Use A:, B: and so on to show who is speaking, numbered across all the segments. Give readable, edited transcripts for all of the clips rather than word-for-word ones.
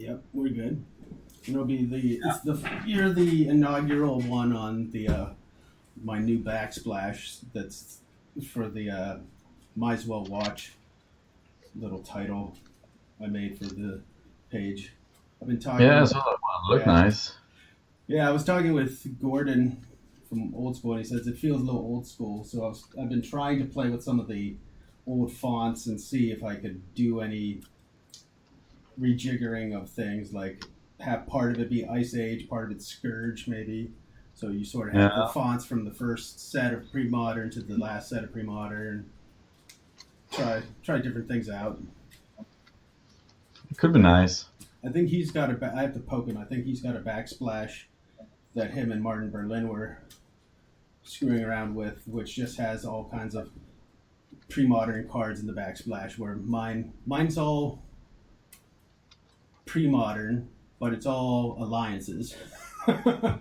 A: Yep, we're good. It'll be you're the inaugural one on the my new backsplash that's for the might as well watch little title I made for the page. I've been
B: Yeah,
A: talking.
B: so that one look
A: Yeah,
B: nice.
A: yeah. I was talking with Gordon from Old School, and he says it feels a little old school. So I've been trying to play with some of the old fonts and see if I could do any rejiggering of things, like have part of it be Ice Age, part of it Scourge, maybe. So you sort of have the
B: Yeah,
A: fonts from the first set of pre-modern to the last set of pre-modern. Try different things out.
B: it could be nice.
A: I think he's got a. I have to poke him. I think he's got a backsplash that him and Martin Berlin were screwing around with, which just has all kinds of pre-modern cards in the backsplash. Where mine's all pre-modern, but it's all alliances. So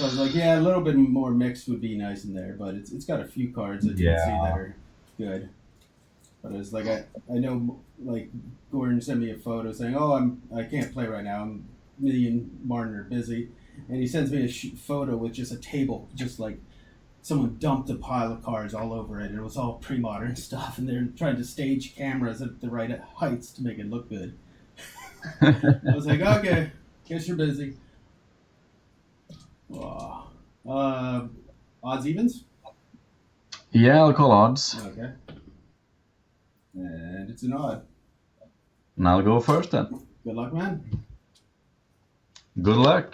A: I was like, yeah, a little bit more mix would be nice in there, but it's got a few cards that you can see that
B: Yeah.
A: are good. But it's like I know like Gordon sent me a photo saying, "Oh, I can't play right now. Me and Martin are busy," and he sends me a photo with just a table, just like someone dumped a pile of cards all over it, and it was all pre-modern stuff, and they're trying to stage cameras at the right heights to make it look good. I was like, okay, guess you're busy. Oh. Odds evens.
B: Yeah, I'll call odds.
A: Okay. And it's an odd.
B: And I'll go first then.
A: Good luck, man.
B: Good luck.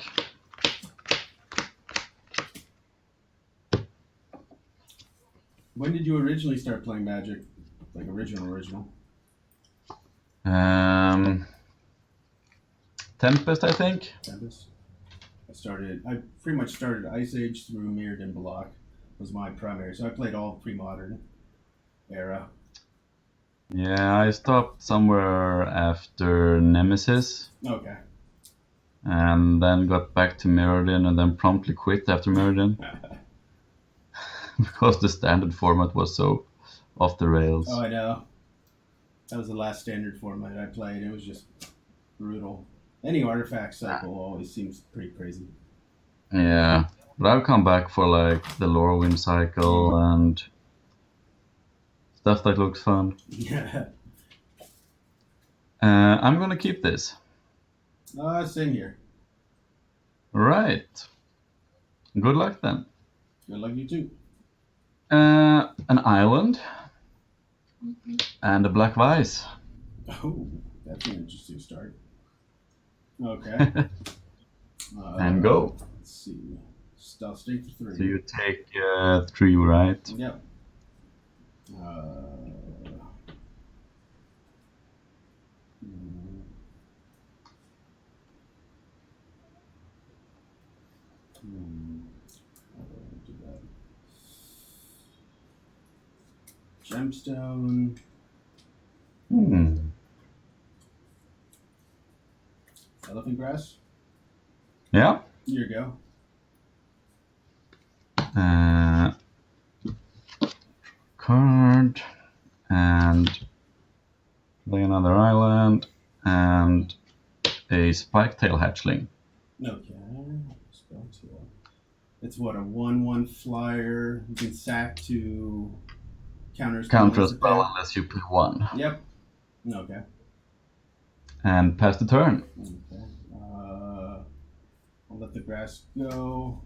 A: When did you originally start playing Magic? Like original?
B: Um, Tempest, I think.
A: Tempest? I pretty much started Ice Age through Mirrored and Block was my primary. So I played all pre-modern era.
B: Yeah, I stopped somewhere after Nemesis,
A: Okay.
B: and then got back to Mirrodin, and then promptly quit after Mirrodin because the standard format was so off the
A: Oh,
B: rails.
A: I know. That was the last standard format I played. It was just brutal. Any artifact cycle always seems pretty crazy.
B: Yeah, but I've come back for like the Lorwyn cycle and stuff that looks fun.
A: Yeah.
B: I'm gonna keep this.
A: Same here.
B: Right. Good luck then.
A: Good luck, you too.
B: An island and a black vice.
A: Oh, that's an interesting start. Okay.
B: And go.
A: Let's see. Stealth state for
B: So
A: three.
B: you take three, right?
A: Yep. Uh, hmm, how do I do that? Gemstone.
B: Hmm.
A: Elephant grass.
B: Yeah.
A: Here you go.
B: Uh, Card and play another island and a spike-tail hatchling.
A: Okay. Spell tool. It's what, a 1/1 flyer. You can sack to counters.
B: Counter spell unless you pay one.
A: Yep. Okay.
B: And pass the turn.
A: Okay. I'll let the grass go.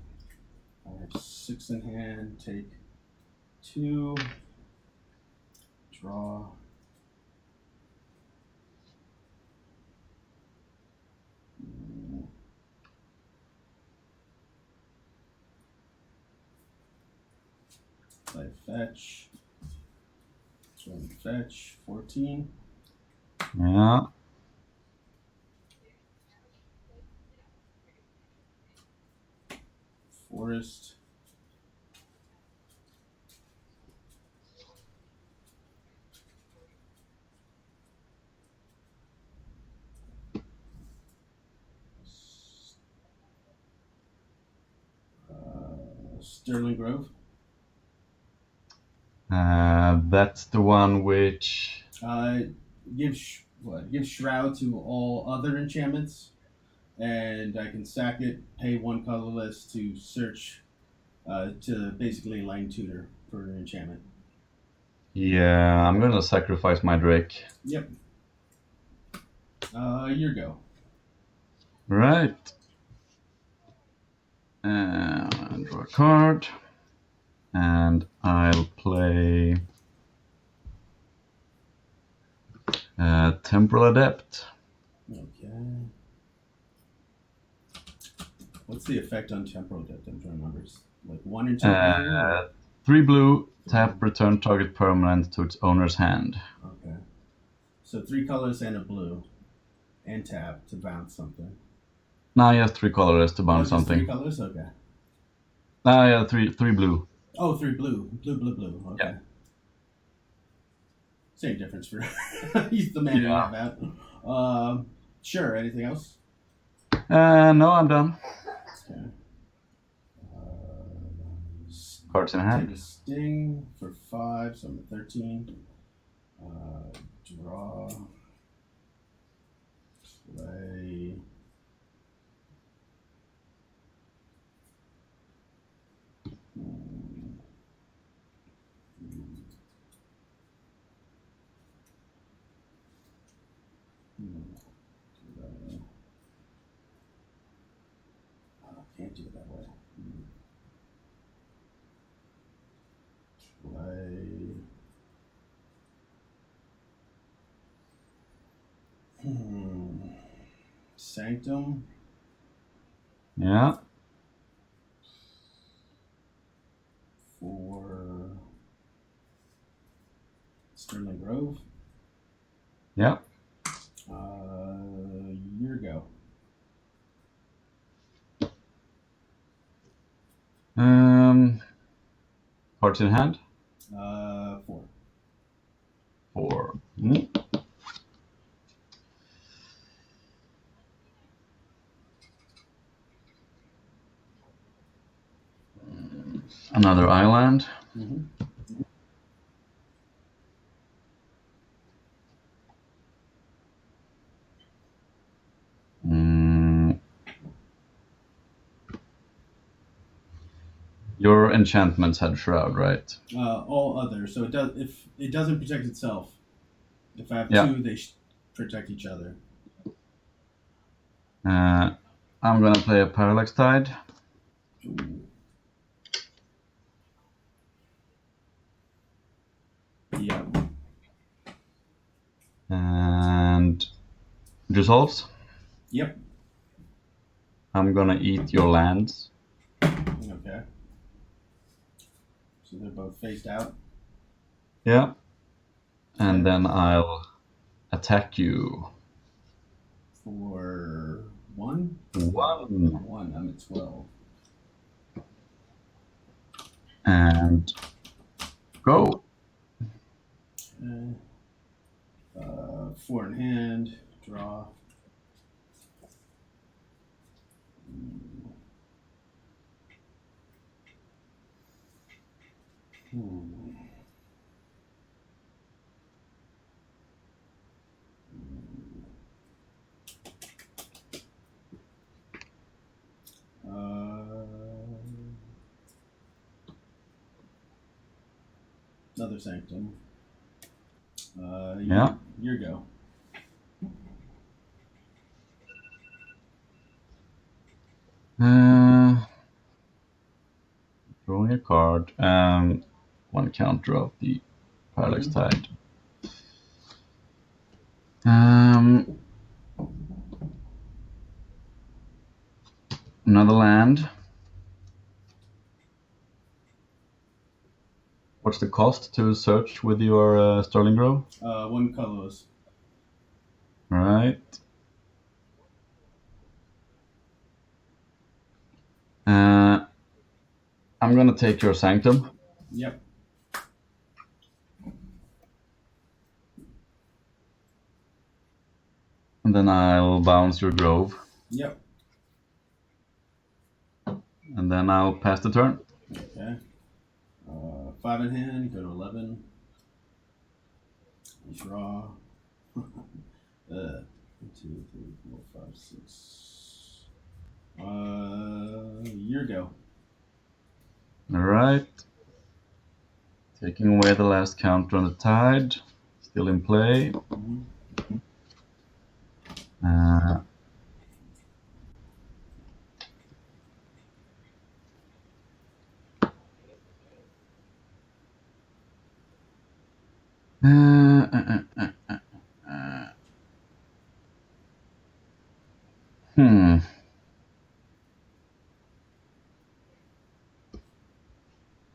A: I have 6 in hand. Take 2. Draw. Play fetch. So fetch 14.
B: Yeah.
A: Forest. Sterling Grove.
B: That's the one which.
A: Give what? Give Shroud to all other enchantments, and I can sack it, pay one colorless to search, to basically line tutor for an enchantment.
B: Yeah, I'm gonna sacrifice my Drake.
A: Yep. Your go.
B: Right. Draw a card. And I'll play Temporal Adept.
A: Okay. What's the effect on Temporal Depth? I'm trying to remember. Like 1 and 2 blue? Or?
B: 3 blue, tap, return target permanent to its owner's hand.
A: Okay. So 3 colors and a blue. And tap to bounce something.
B: Now you have 3 colors to bounce
A: just
B: something.
A: 3 colors? Okay.
B: Now you have 3 blue.
A: Oh, 3 blue. Blue. Okay.
B: Yeah.
A: Same difference for he's the man you have out. Sure. Anything else?
B: No, I'm done.
A: Okay.
B: Cards in hand.
A: Take a sting for 5, so I'm at 13. Draw. Play. Can't do it that way. Play. Sanctum.
B: Yeah.
A: For Sterling Grove.
B: Yeah.
A: Your go.
B: Cards in hand.
A: 4.
B: 4. Another island.
A: Mm-hmm.
B: Your enchantments had Shroud, right?
A: All other. So it does. If it doesn't protect itself, if I have
B: Yeah.
A: 2, they protect each other.
B: I'm gonna play a Parallax Tide.
A: Ooh. Yeah.
B: And resolves.
A: Yep.
B: I'm gonna eat your lands.
A: Okay. So they're both faced out.
B: Yeah. And then I'll attack you.
A: For 1?
B: 1.
A: 1. I'm at 12.
B: And go.
A: 4 in hand. Draw. Another Sanctum.
B: Yeah.
A: Your go.
B: Drawing a card. One counter of the Parallax Tide. Another land. What's the cost to search with your Sterling Grove?
A: 1 colorless.
B: Right. I'm gonna take your Sanctum.
A: Yep.
B: And then I'll bounce your Grove.
A: Yep.
B: And then I'll pass the turn.
A: Okay. 5 in hand. Go to 11. Draw. 1, 2, 3, 4, 5, 6. Your go.
B: All right. Taking away the last counter on the tide. Still in play.
A: Mm-hmm.
B: Uh, uh, uh, uh, uh, uh. Hmm.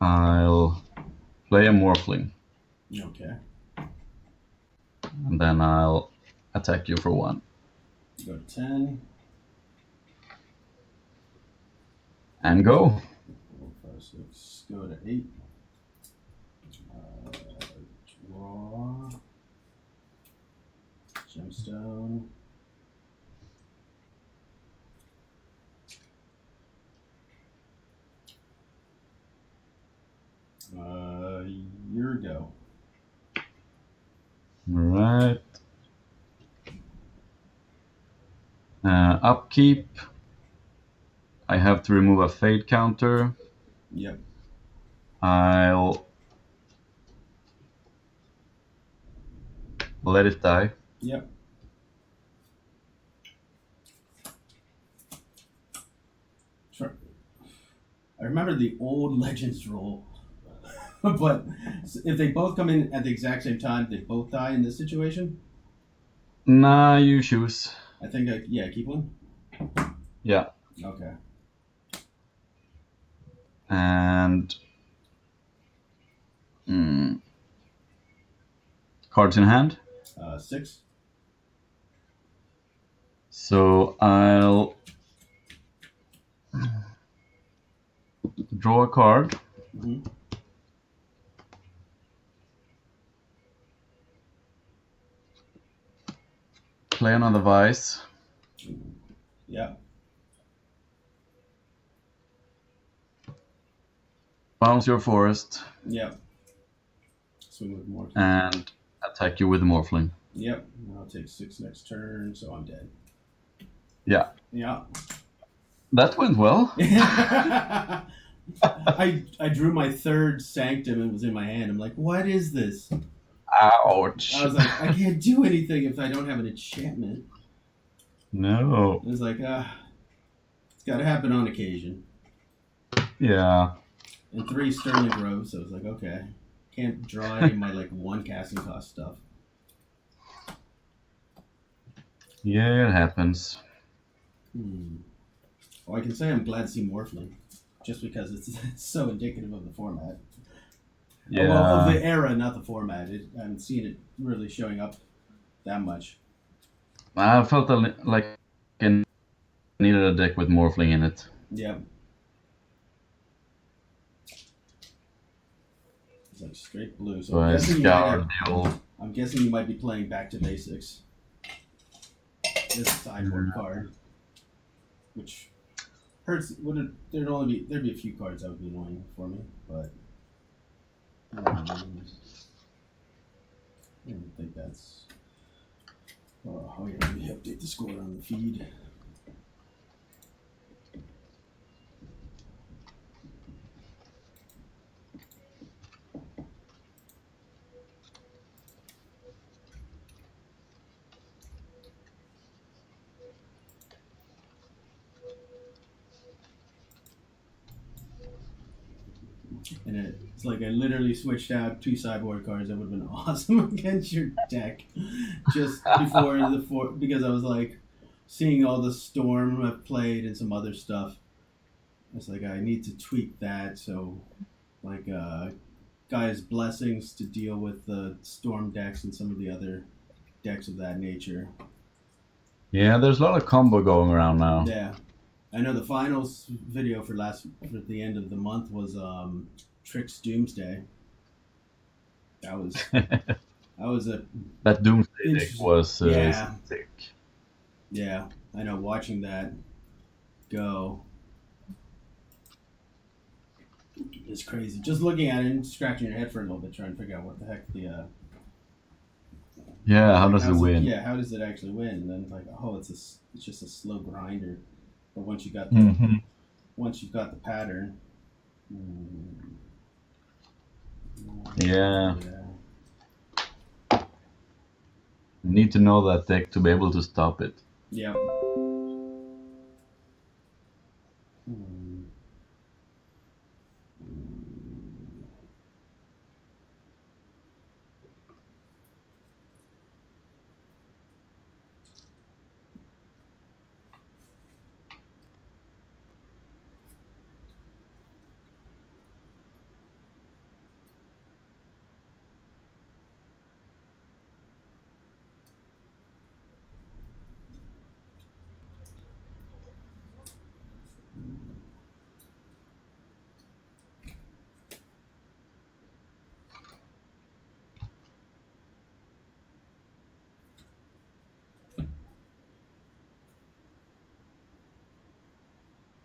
B: I'll play a Morphling,
A: Okay.
B: and then I'll attack you for 1.
A: Go to 10.
B: And go.
A: 4, 5, 6. Go to 8. Draw. Gemstone. Your go.
B: All right. Upkeep. I have to remove a fade counter.
A: Yep.
B: I'll let it die.
A: Yep. Sure. I remember the old Legends rule, but if they both come in at the exact same time, they both die in this situation.
B: Nah, you choose.
A: I think keep one.
B: Yeah.
A: Okay.
B: And cards in hand.
A: 6.
B: So I'll draw a card.
A: Mm-hmm.
B: Play another Vice.
A: Yep.
B: Bounce your forest.
A: Yep. Swing with more.
B: And attack you with Morphling.
A: Yep. I'll take 6 next turn, so I'm dead.
B: Yeah.
A: Yeah.
B: That went well.
A: I drew my 3rd Sanctum and it was in my hand. I'm like, what is this?
B: Ouch.
A: I was like, I can't do anything if I don't have an enchantment.
B: No.
A: It was like, it's got to happen on occasion.
B: Yeah.
A: And 3 Sterling Grove, so I was like, okay. Can't draw any of my 1 casting cost stuff.
B: Yeah, it happens.
A: Well, I can say I'm glad to see Morphling, just because it's so indicative of the format.
B: Yeah.
A: Well, of the era, not the format. I haven't seen it really showing up that much.
B: I felt like I needed a deck with Morphling in it.
A: Yeah. It's like straight blue. So
B: I scoured the old.
A: I'm guessing you might be playing Back to Basics. This sideboard card, which hurts. There'd be a few cards that would be annoying for me, but I don't think that's. Oh yeah, let me update the score on the feed. And it's like I literally switched out 2 sideboard cards that would have been awesome against your deck just before because I was like seeing all the Storm I've played and some other stuff. It's like I need to tweak that so like Gaia's Blessings to deal with the Storm decks and some of the other decks of that nature.
B: Yeah, there's a lot of combo going around now.
A: Yeah. I know the finals video for the end of the month was Trix Doomsday. That was
B: that Doomsday deck was sick.
A: Yeah, I know. Watching that go is crazy. Just looking at it and scratching your head for a little bit, trying to figure out what the heck
B: Yeah, how
A: Like,
B: does it
A: how's it?
B: win?
A: Yeah, how does it actually win? And then like, oh, it's just a slow grinder. But
B: Hmm.
A: once you've got the pattern, mm,
B: Yeah,
A: yeah,
B: you need to know that deck to be able to stop it.
A: yep. Mm, mm.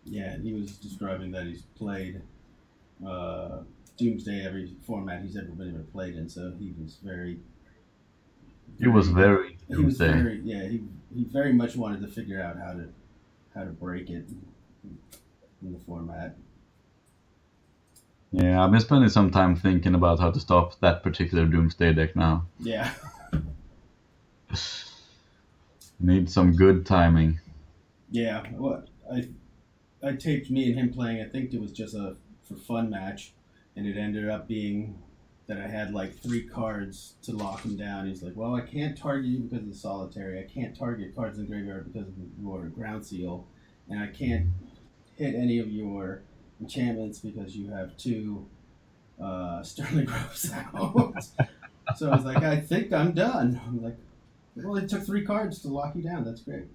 A: Yeah, and he was describing that he's played uh, Doomsday every format he's ever been ever played in. So he was
B: It was
A: very,
B: very
A: he was
B: Doomsday.
A: very, yeah, he very much wanted to figure out how to break it in the format.
B: Yeah, I've been spending some time thinking about how to stop that particular Doomsday deck now.
A: Yeah,
B: Need some good timing.
A: yeah. Well, I taped me and him playing. I think it was just a for fun match, and it ended up being that I had like 3 cards to lock him down. He's like, "Well, I can't target you because of the solitary. I can't target cards in the graveyard because of your ground seal, and I can't hit any of your enchantments because you have 2 Sterling Groves out." So I was like, "I think I'm done." I'm like, "Well, it took 3 cards to lock you down. That's great."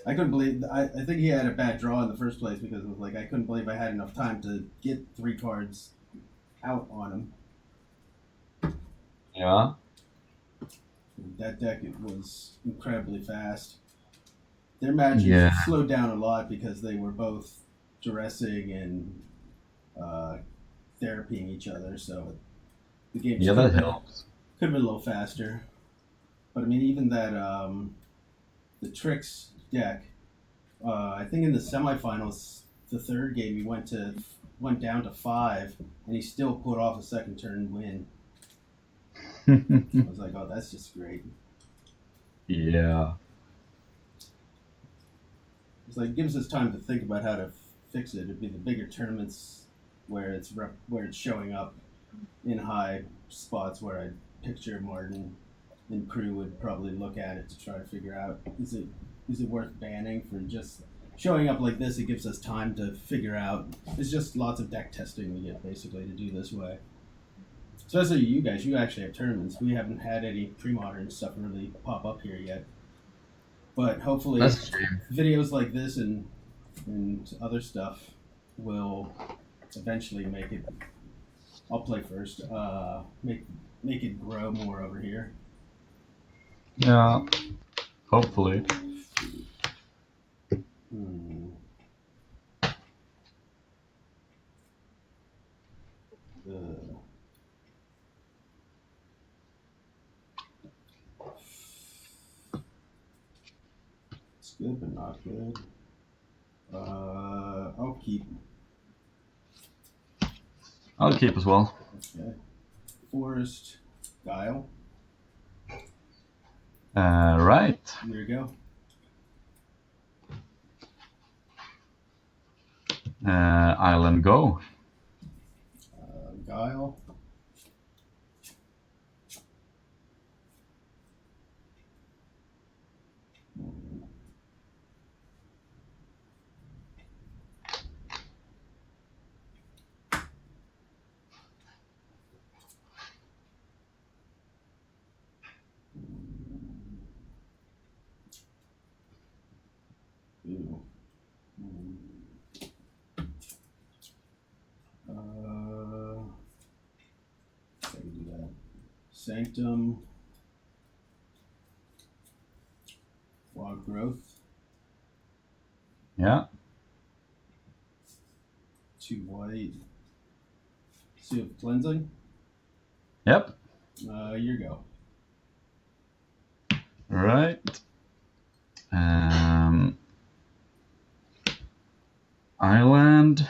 A: I couldn't believe. I think he had a bad draw in the first place because it was like I couldn't believe I had enough time to get 3 cards out on him.
B: Yeah.
A: That deck it was incredibly fast. Their matches
B: Yeah.
A: slowed down a lot because they were both duressing and uh, therapying each other. So the games
B: Yeah, that helps.
A: could have been a little faster. But I mean, even that the tricks deck. I think in the semifinals, the third game, he went down to 5, and he still pulled off a second turn win. I was like, oh, that's just great.
B: Yeah.
A: It's like it gives us time to think about how to fix it. It'd be the bigger tournaments where where it's showing up in high spots where I picture Martin and crew would probably look at it to try to figure out is it worth banning for just showing up like this. It gives us time to figure out. It's just lots of deck testing we get basically to do this way. Especially you guys, you actually have tournaments. We haven't had any pre-modern stuff really pop up here yet, but hopefully
B: That's true.
A: videos like this and other stuff will eventually make it. I'll play first. Make it grow more over here.
B: Yeah. Hopefully.
A: Hmm. Uh, it's good, but not good. I'll keep.
B: I'll keep as well.
A: Okay. Forest, Guile.
B: Right.
A: There you go.
B: Island go.
A: Guile. Ooh. I can do that. Sanctum. Wild growth.
B: Yeah.
A: 2 white. Sea of Cleansing.
B: Yep.
A: Your go.
B: Right. Island.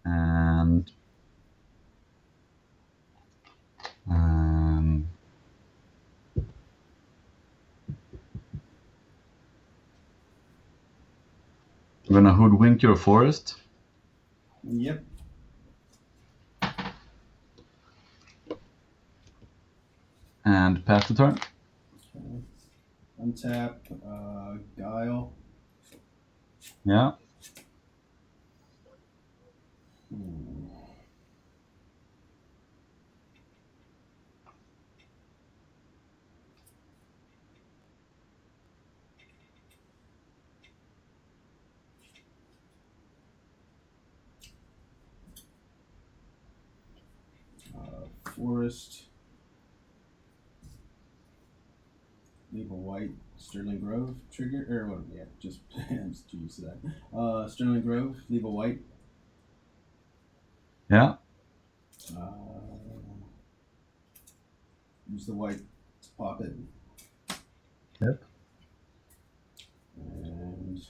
B: And I'm gonna hoodwink your forest.
A: Yep.
B: And pass the turn.
A: Okay. Untap. Guile.
B: Yeah.
A: Forest. Leave a white. Sterling Grove trigger. Or what? Yeah, just I'm just too used to that. Sterling Grove. Leave a white.
B: Yeah.
A: Use the white to pop it.
B: Yep.
A: And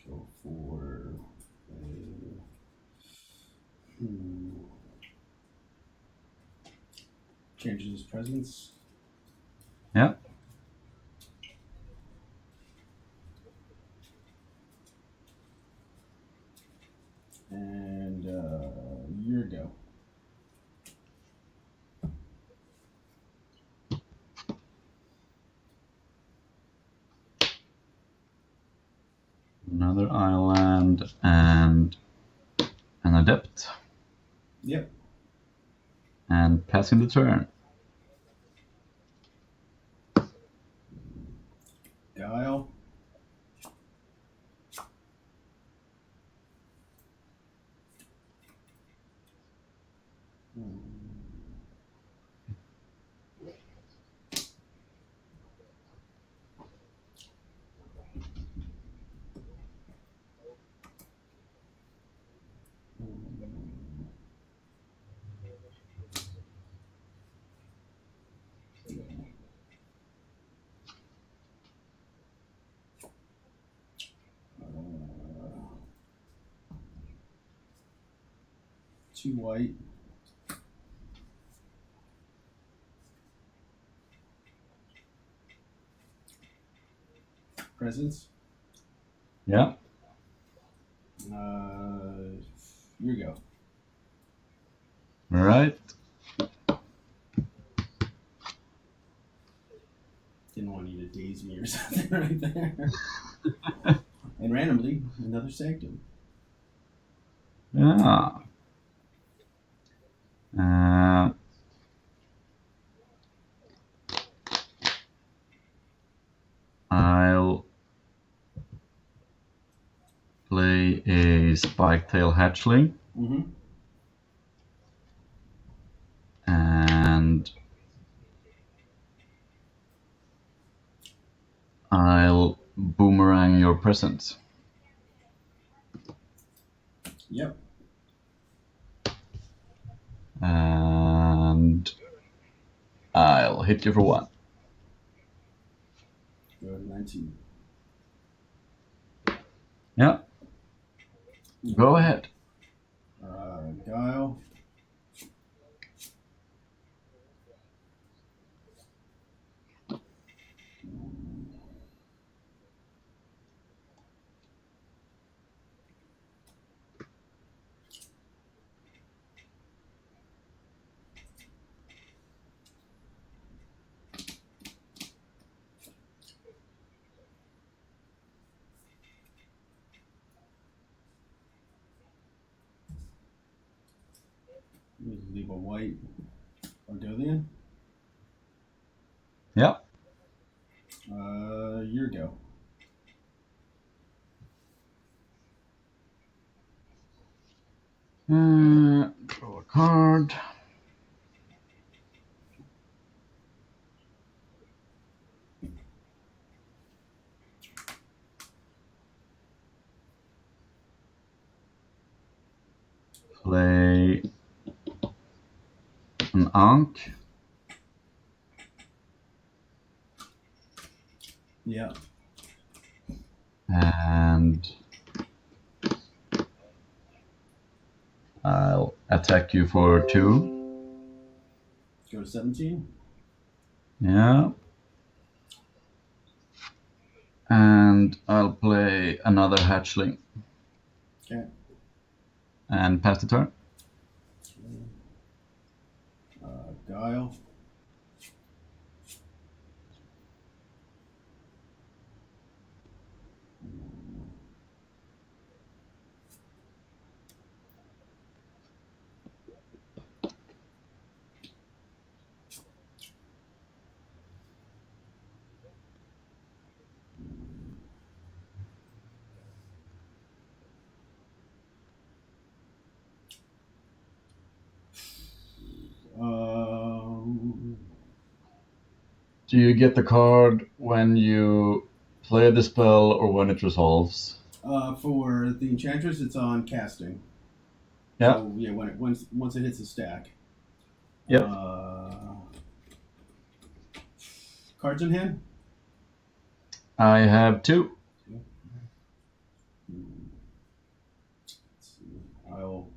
A: go for changes his presence.
B: Yeah.
A: And your go.
B: Another island and an adept.
A: Yep.
B: And passing the turn.
A: Guile. Two white. Presence.
B: Yeah.
A: Your go.
B: Right.
A: Didn't want you to daze me or something right there. And randomly, another sanctum.
B: Yeah. I'll play a spike-tail hatchling.
A: Mm-hmm.
B: And I'll boomerang your presence.
A: Yep.
B: And I'll hit you for 1.
A: Go to 19.
B: Yeah. Go ahead.
A: Guile. Leave a white. Argothian.
B: Yeah.
A: Your go.
B: Draw a card. Play an Ankh.
A: Yeah.
B: And I'll attack you for 2.
A: Go to 17.
B: Yeah. And I'll play another hatchling.
A: Okay.
B: And pass the turn.
A: Guile.
B: Do you get the card when you play the spell or when it resolves?
A: For the Enchantress, it's on casting.
B: Yeah.
A: So yeah, once it hits the stack.
B: Yep.
A: Cards in hand.
B: I have 2.
A: Let's see. I'll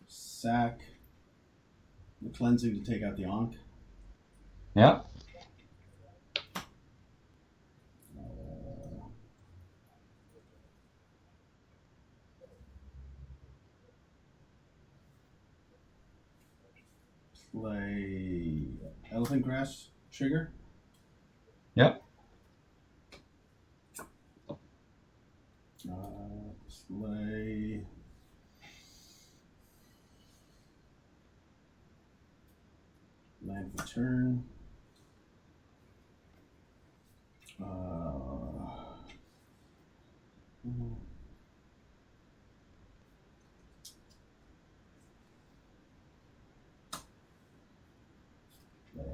A: sack the cleansing to take out the Ankh.
B: Yeah.
A: Play Elephant Grass trigger.
B: Yep.
A: Play land for turn.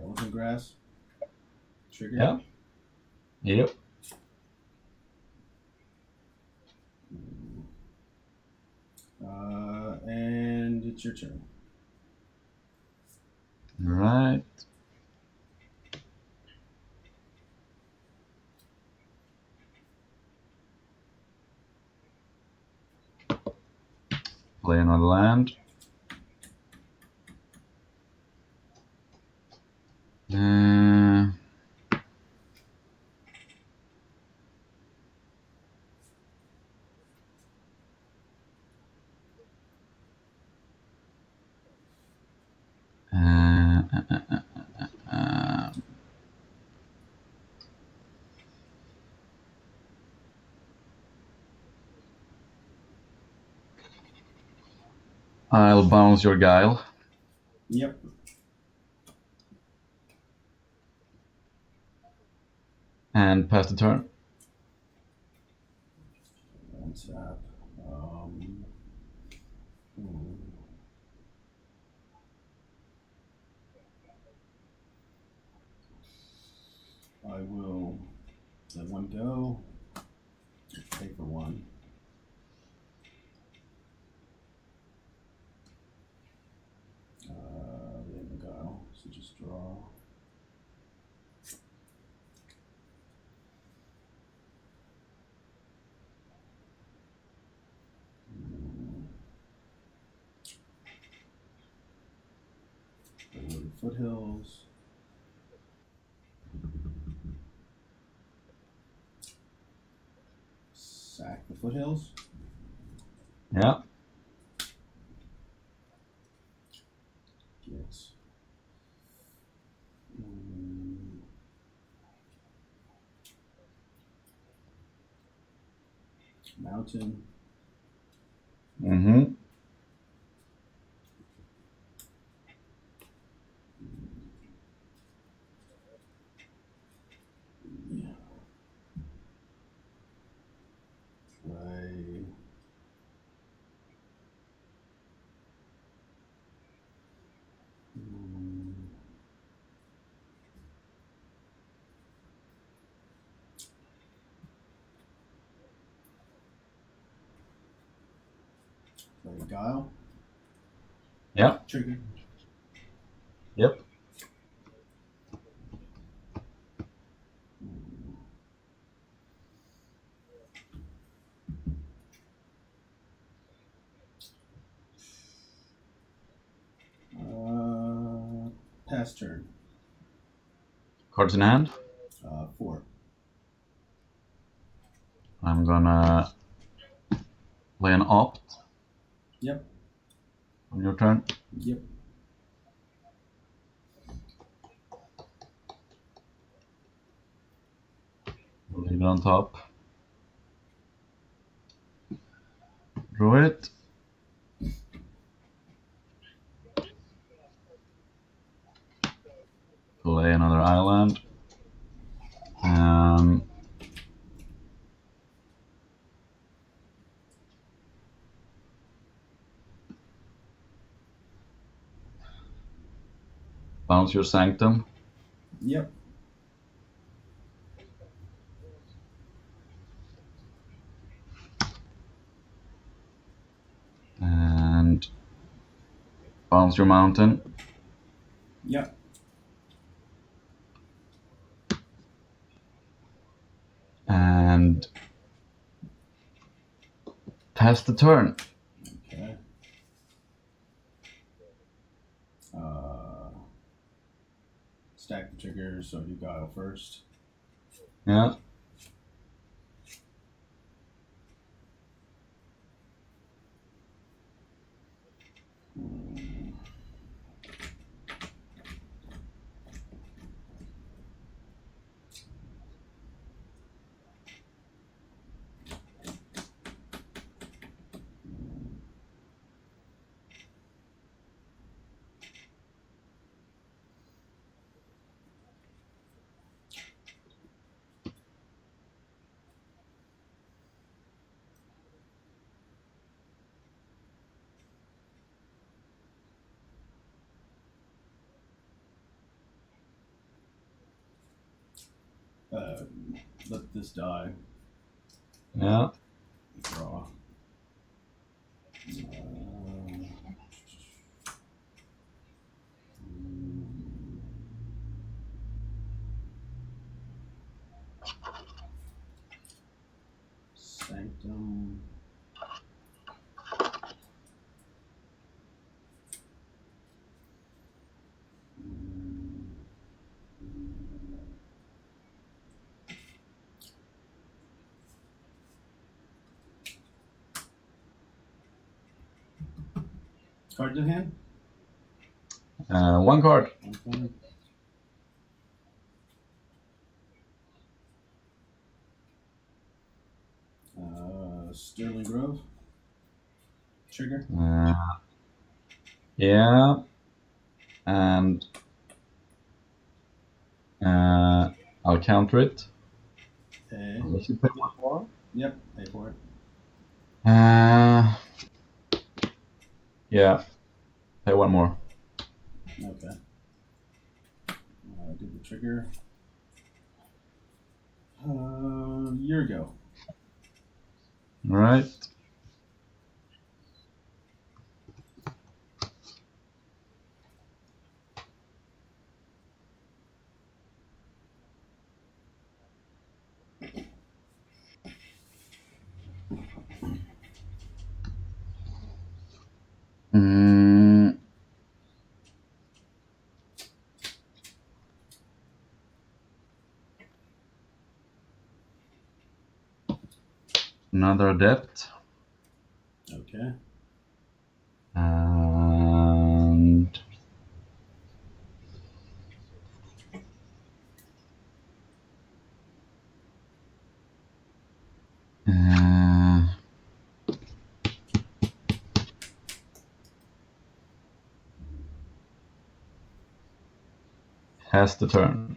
A: Elephant Grass trigger.
B: Yeah. Yep.
A: And it's your turn.
B: Right. Play another land. I'll bounce your Guile.
A: Yep.
B: And pass the turn.
A: Untap. I will let one go. Pay for one. We have a guile, so just draw. The Wooded Foothills. Sack the Foothills.
B: Yeah.
A: Get Mountain.
B: Mm-hmm.
A: Play Play Guile.
B: Yep.
A: Trigger.
B: Yep.
A: Pass turn.
B: Cards in hand.
A: 4.
B: I'm gonna play an opt
A: Yep.
B: on your turn.
A: Yep.
B: We'll leave it on top. Draw it. Play another island. Bounce your Sanctum.
A: Yep.
B: And bounce your Mountain.
A: Yep.
B: And pass the turn.
A: Okay. Stack the triggers, so do Guile first.
B: Yeah.
A: Let this die.
B: Yeah.
A: Draw. Sanctum. Cards in hand?
B: One card.
A: Okay. Sterling Grove. Trigger.
B: Yeah. And I'll counter it.
A: Pay.
B: Unless you pay one more.
A: Yep, pay for it.
B: Yeah. Pay one more.
A: Okay. Do the trigger. Year ago.
B: All right. Another adept.
A: Okay.
B: And has the turn.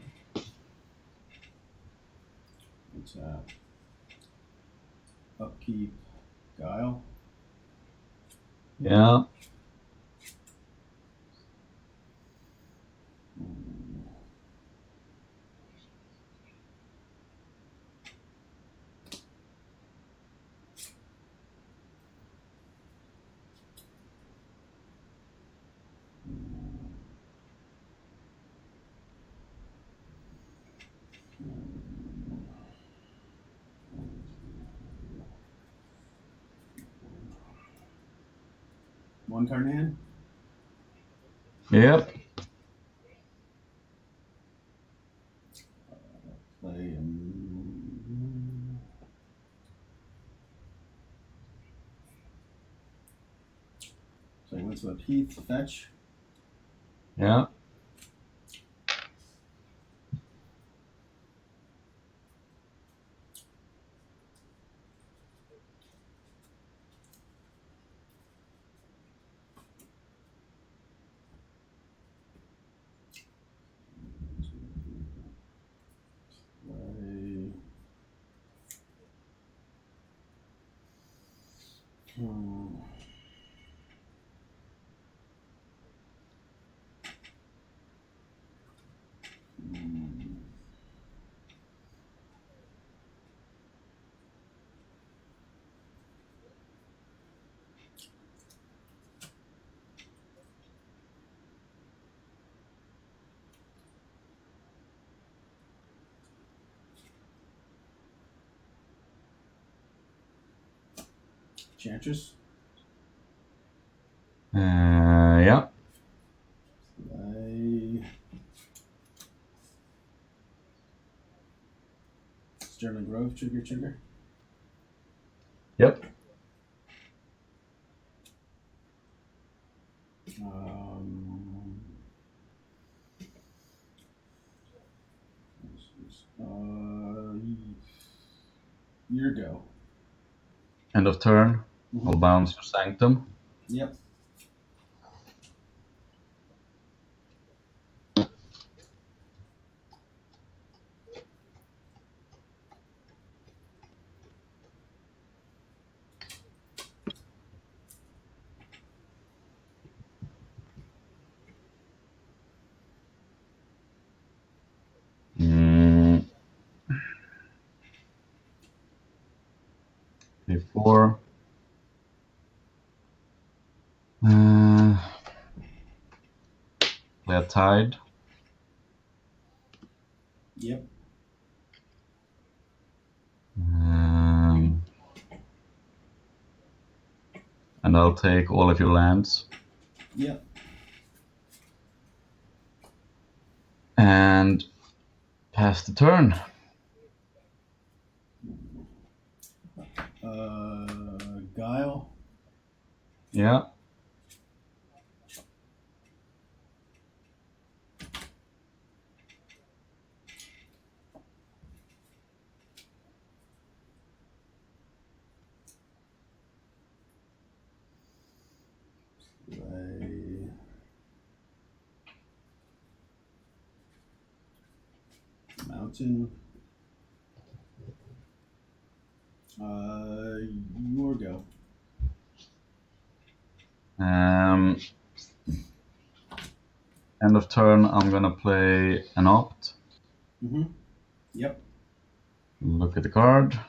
A: Let's upkeep Guile.
B: Yeah.
A: one card in hand.
B: Yep.
A: Play and so once with Heath fetch.
B: Yeah.
A: Play. Enchantress.
B: Yeah.
A: Play. Sterling Grove, trigger.
B: Yep.
A: Year go.
B: End of turn. I'll bounce to Sanctum.
A: Yep.
B: Before. Play a Tide.
A: Yep.
B: And I'll take all of your lands.
A: Yep.
B: And pass the turn.
A: Guile.
B: Yeah.
A: Play. Mountain. Your go.
B: End of turn, I'm gonna play an opt.
A: Yep.
B: Look at the card.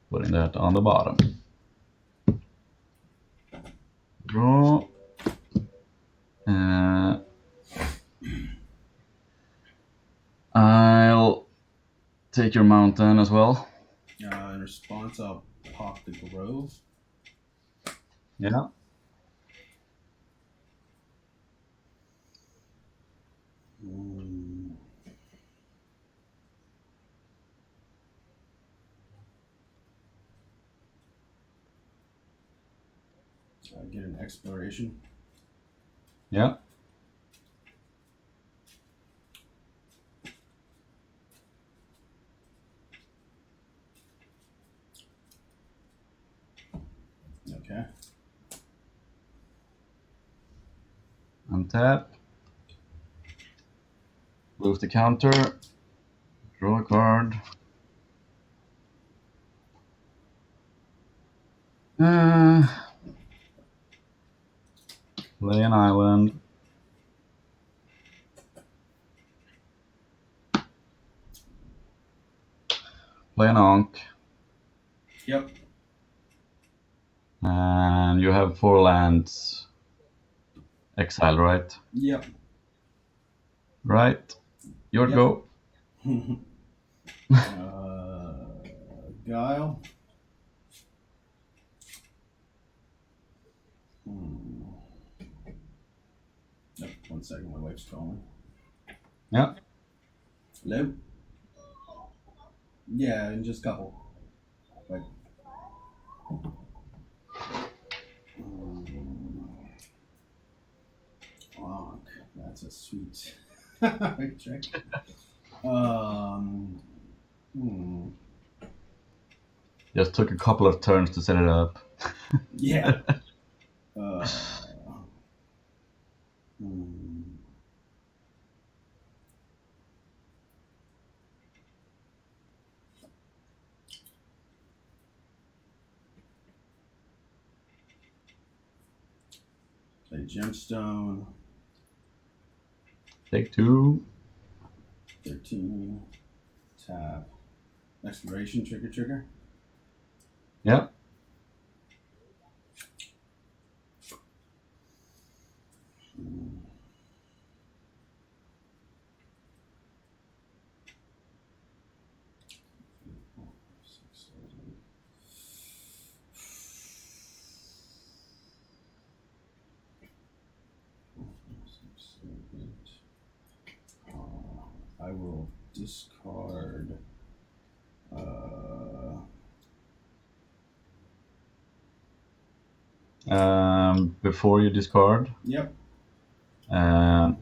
B: Putting that on the bottom. Draw. I'll take your mountain as well.
A: In response, I'll pop the Grove.
B: Yeah.
A: Get an exploration.
B: Yeah.
A: Okay.
B: Untap. Lose the counter. Draw a card. Play an island. Play an Ankh.
A: Yep.
B: And you have 4 lands. Exile, right?
A: Yep.
B: Right. Your go.
A: Guile. 1 second, my wife's calling.
B: Yeah.
A: Hello? Yeah, in just a couple. Like, fuck, that's a sweet trick. Hmm.
B: Just took a couple of turns to set it up.
A: Yeah. Hmm. Play gemstone.
B: Take 2.
A: 13. Tap. Exploration, trigger.
B: Yeah.
A: I will discard.
B: Before you discard,
A: Yep.
B: I'm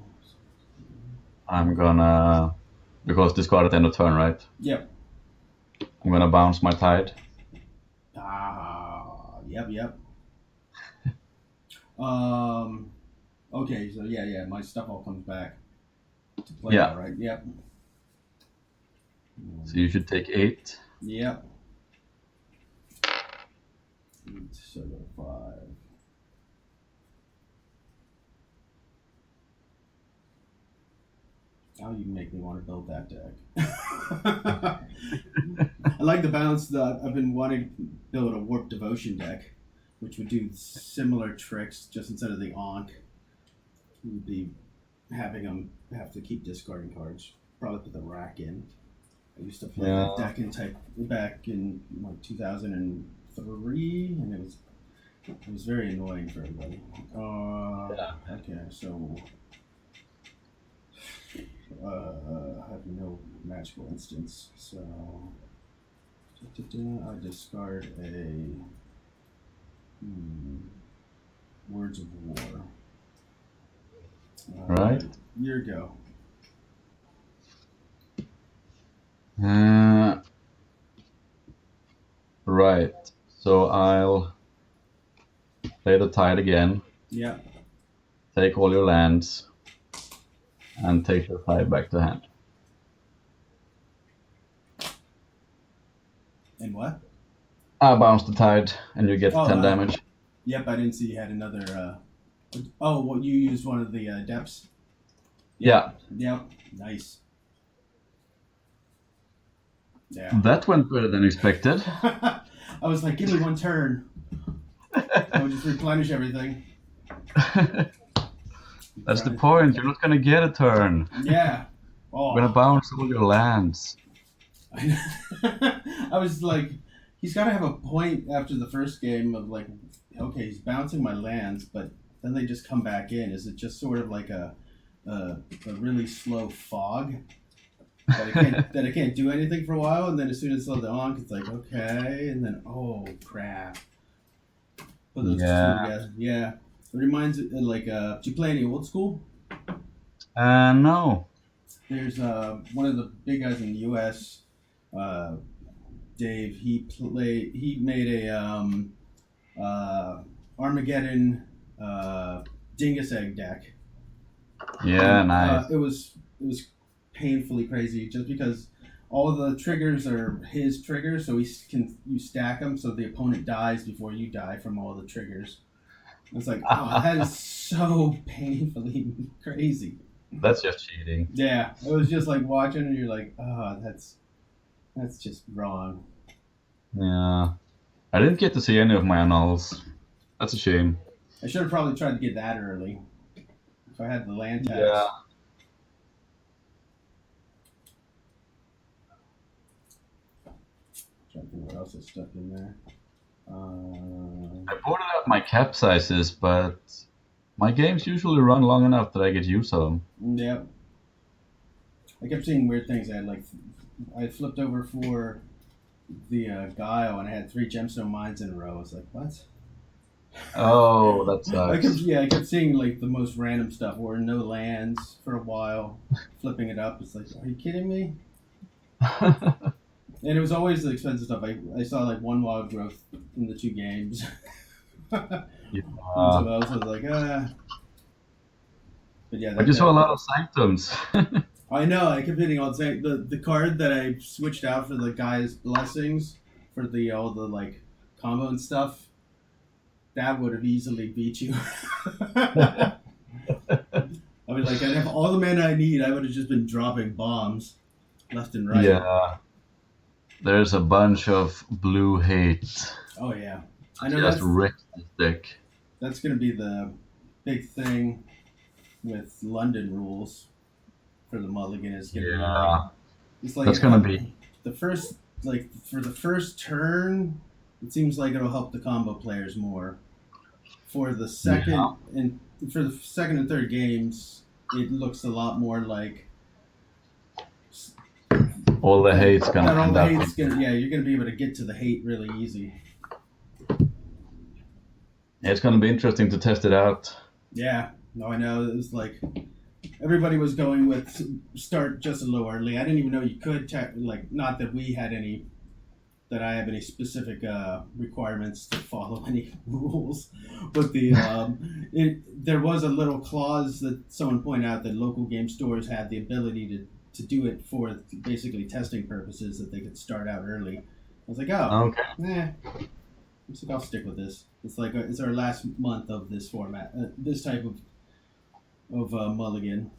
B: gonna, because discard at the end of turn, right?
A: Yep.
B: I'm gonna bounce my tide.
A: Yep. Okay, so yeah, my stuff all comes back to play
B: Yeah.
A: now, right? Yep.
B: So you should take 8.
A: Yep. So go to 5. Now you make me want to build that deck. I like the balance that I've been wanting to build a Warp Devotion deck, which would do similar tricks, just instead of the Ankh, we'd be having them have to keep discarding cards. Probably put the rack in. I used to play that deck in type back in like 2003, and it was very annoying for everybody. Okay, so I have no magical instance, so I discard a Words of War.
B: Right.
A: Your go.
B: Right. So I'll play the tide again.
A: Yeah.
B: Take all your lands. And take your tide back to hand.
A: And what?
B: I bounce the tide, and you get 10 damage.
A: Yep, I didn't see you had another. Well, you used one of the depths.
B: Yep.
A: Yep. Nice. Yeah.
B: That went better than expected.
A: I was like, give me 1 turn. I would just replenish everything.
B: That's the point. You're not gonna get a turn.
A: Yeah.
B: You're gonna bounce all your lands.
A: I was like, he's got to have a point after the first game of like, okay, he's bouncing my lands, but then they just come back in. Is it just sort of like a really slow fog that I can't do anything for a while, and then as soon as it's on, it's like okay, and then oh crap. Put those two together. Yeah. It reminds me like do you play any old school?
B: No.
A: There's one of the big guys in the U.S. Dave. He made a Armageddon Dingus Egg deck.
B: Yeah,
A: and,
B: nice.
A: It was painfully crazy just because all of the triggers are his triggers, so you stack them so the opponent dies before you die from all the triggers. It's like, oh, that is so painfully crazy.
B: That's just cheating.
A: Yeah, it was just like watching, and you're like, oh, that's just wrong.
B: Yeah, I didn't get to see any of my annals. That's a shame.
A: I should have probably tried to get that early if I had the land tax.
B: Yeah.
A: Trying to think what else is stuck in there.
B: I boarded up my capsizes, but My games usually run long enough that I get used to them.
A: Yeah, I kept seeing weird things. I flipped over for the Guile and I had 3 gemstone mines in a row. I was like, what?
B: Oh, that sucks.
A: I kept seeing like the most random stuff or no lands for a while, flipping it up. It's like, are you kidding me? And it was always the expensive stuff. I saw like 1 wild growth in the 2 games. And so
B: Yeah.
A: I was like, but yeah,
B: But you saw a lot of sanctums.
A: I know. I kept hitting all the same. The card that I switched out for the guy's blessings for the all the like combo and stuff, that would have easily beat you. I mean, like I'd have all the mana I need. I would have just been dropping bombs left and right.
B: Yeah, there's a bunch of blue hate.
A: Oh yeah, I know
B: Just wrecked this deck.
A: that's gonna be the big thing with London rules for the mulligan. Is gonna be like
B: Yeah,
A: it's like
B: that's gonna be.
A: the first like for the first turn. It seems like it'll help the combo players more. For the
B: Yeah,
A: second and for the second and third games, it looks a lot more like
B: all the hate's gonna
A: that all
B: end
A: the
B: up.
A: hate's gonna you're gonna be able to get to the hate really easy.
B: It's gonna be interesting to test it out.
A: Yeah, no, I know. It was like everybody was going with start just a little early. I didn't even know you could like not that we had any that I have any specific requirements to follow any rules, but there was a little clause that someone pointed out that local game stores had the ability to do it for basically testing purposes that they could start out early. I was like, oh,
B: Okay.
A: looks like I'll stick with this. It's like it's our last month of this format, this type of mulligan.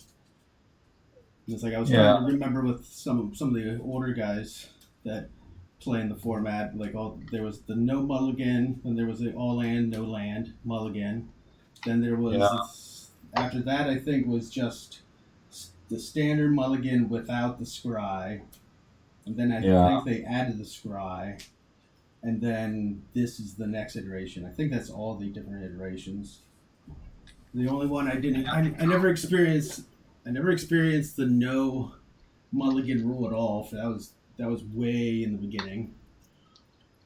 A: And it's like I was trying to remember with some of the older guys that play in the format. Like there was the no mulligan, then there was the all land no land mulligan. Then there was after that I think was just the standard mulligan without the scry, and then I think they added the scry. And then this is the next iteration. I think that's all the different iterations. The only one I didn't, I never experienced the no mulligan rule at all. That was way in the beginning.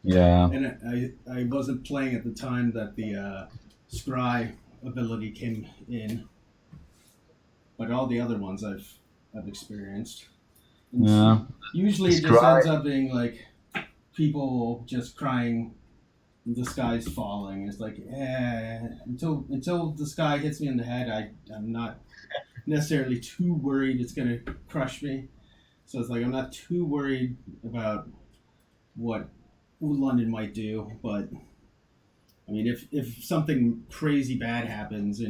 B: Yeah.
A: And I wasn't playing at the time that the scry ability came in, but all the other ones I've experienced. And
B: Yeah.
A: usually it just ends up being like people just crying, the sky's falling. It's like, until the sky hits me in the head, I'm not necessarily too worried it's going to crush me. So it's like I'm not too worried about what London might do. But, I mean, if something crazy bad happens,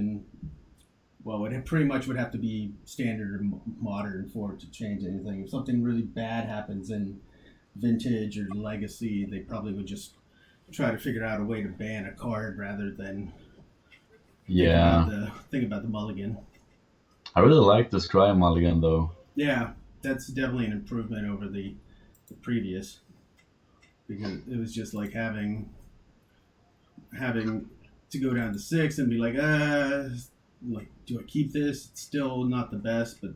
A: well, it pretty much would have to be standard or modern for it to change anything. If something really bad happens in Vintage or Legacy, they probably would just try to figure out a way to ban a card rather than think about the mulligan.
B: I really like the Scry mulligan though.
A: Yeah, that's definitely an improvement over the previous, because it was just like having to go down to 6 and be like, like, do I keep this? It's still not the best, but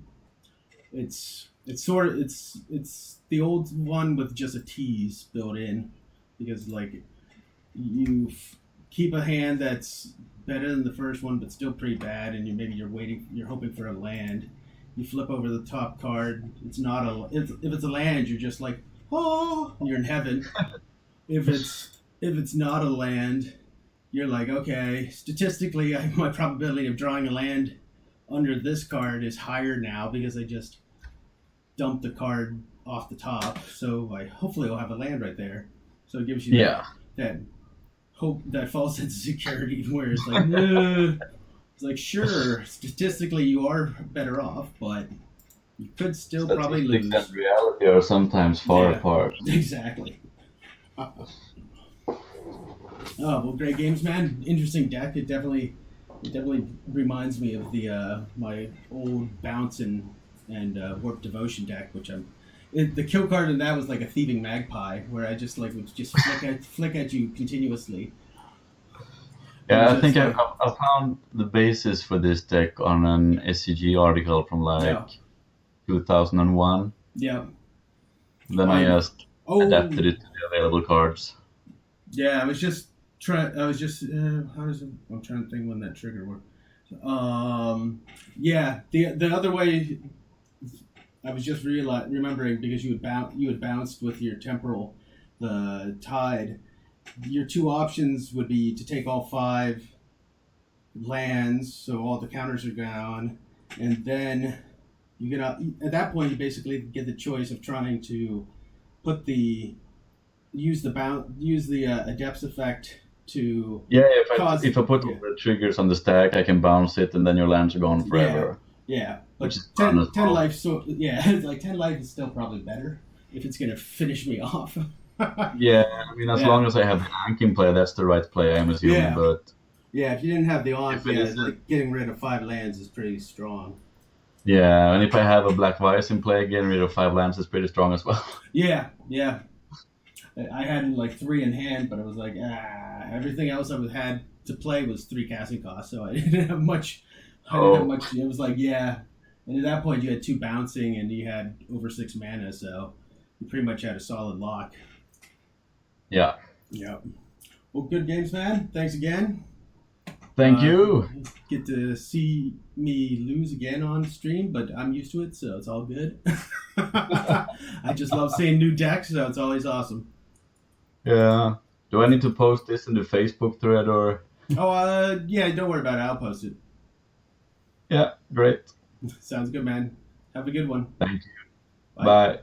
A: it's the old one with just a tease built in, because like you keep a hand that's better than the first one but still pretty bad, and you're hoping for a land. You flip over the top card, it's not if it's a land, you're just like, oh, you're in heaven. if it's not a land, you're like, okay, statistically my probability of drawing a land under this card is higher now because I just dumped the card off the top, so hopefully I'll have a land right there. So it gives you that hope, that false sense of security, where it's like, it's like, sure, statistically you are better off, but you could still probably lose.
B: And reality are sometimes far apart.
A: Exactly. Oh well, great games, man. Interesting deck. It definitely reminds me of the my old Bounce and Warp Devotion deck, which the kill card in that was like a Thieving Magpie, where I just like would just flick at you continuously. Or
B: Yeah, I
A: just
B: think I found the basis for this deck on an SCG article from
A: yeah,
B: like 2001.
A: yeah.
B: Then I
A: I
B: just adapted
A: oh
B: it to the available cards.
A: yeah. I was just trying. I was just how does it? I'm trying to think when that trigger worked. Yeah. The other way I was just remembering because you had bounced with your temporal, the tide. Your two options would be to take all five lands, so all the counters are gone, and then you get out. At that point, you basically get the choice of trying to put the use the adepts effect to
B: Yeah,
A: cause
B: if I put all
A: yeah
B: the triggers on the stack, I can bounce it, and then your lands are gone
A: yeah
B: forever,
A: yeah.
B: which
A: But
B: is fun as
A: 10
B: well.
A: life, so yeah, like 10 life is still probably better if it's gonna finish me off.
B: Yeah, I mean, as
A: Yeah,
B: long as I have the Ankh in play, that's the right play, I'm assuming.
A: yeah,
B: But
A: yeah. If you didn't have the
B: if
A: onk,
B: it
A: yeah,
B: isn't,
A: like getting rid of 5 lands is pretty strong.
B: yeah, and if I have a Black Vice in play, getting rid of 5 lands is pretty strong as well.
A: Yeah, yeah. I had like 3 in hand, but it was like everything else I was had to play was 3 casting costs, so I didn't have much. I didn't have
B: Oh,
A: much. It was like yeah, and at that point you had 2 bouncing and you had over 6 mana, so you pretty much had a solid lock.
B: yeah.
A: Yep. Well, good games, man. Thanks again.
B: Thank you.
A: Get to see me lose again on stream, but I'm used to it, so it's all good. I just love seeing new decks, so it's always awesome.
B: Yeah. Do I need to post this in the Facebook thread or?
A: Oh, yeah, don't worry about it. I'll post it.
B: Yeah, great.
A: Sounds good, man. Have a good one.
B: Thank you.
A: Bye.
B: Bye.